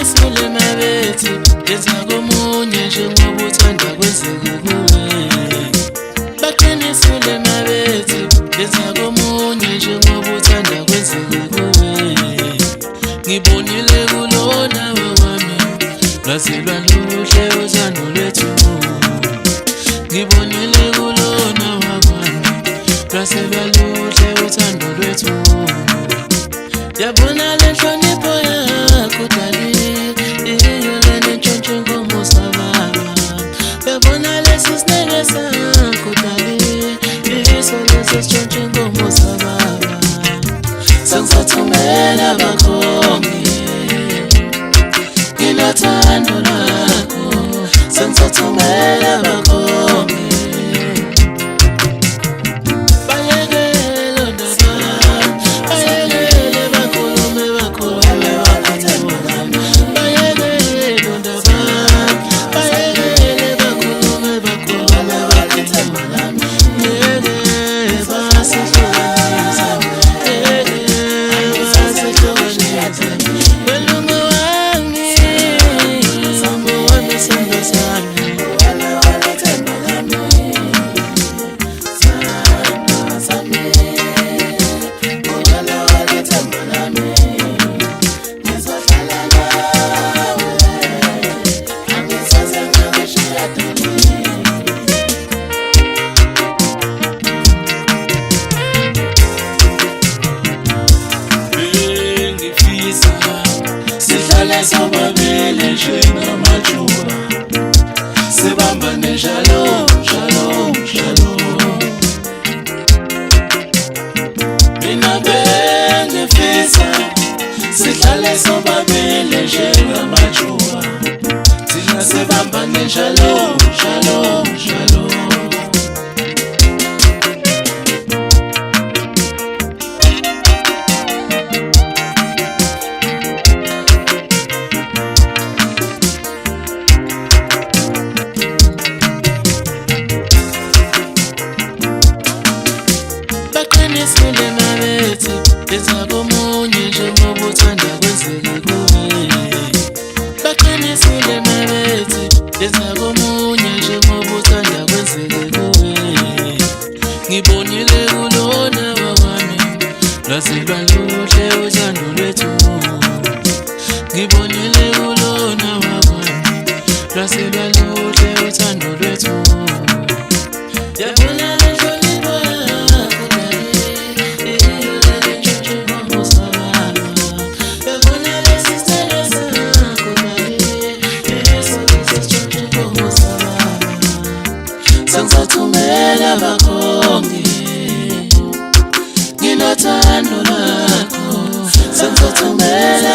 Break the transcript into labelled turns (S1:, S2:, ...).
S1: Baqinisile mabethi yenza komunye njengoba uthanda kwenzeke kuwe. Baqinisile mabethi yenza komunye njengoba uthanda kwenzeke kuwe. Ngibonile kulona wami lwazelwa luhle uthando lwethu. Ngibonile kulona wami lwazelwa luhle uthando lwethu. Yabona le nhlonipho yakho dali iyo le ntshontsho ngomusa baba. Yabona lesi sineke sakho dali iso lesi sitshontsho ngomusa baba. Sengizothumela bakhongi nginothando lakho. Sengizothumela bakhongi sihlale sobabili njengamajuba sibambane njalo njalo njalo. Mina bengifisa sihlale sobabili njengamajuba thina sibambane njalo njalo njalo. Baqinisile mabethi yenza komunye njengoba uthanda kwenzeke kuwe. Baqinisile mabethi yenza komunye njengoba uthanda kwenzeke kuwe. Ngibonile kulona wami lwazelwa luhle uthando lwethu. Ngibonile kulona wami lwazelwa luhle uthando lwethu. Yabona le nhlonipho yakho dali iyo le ntshontsho ngomusa baba. Yabona lesi sineke sakho dali iso lesi sitshontsho ngomusa baba. Sengizothumela bakhongi nginothando lakho. Sengizothumela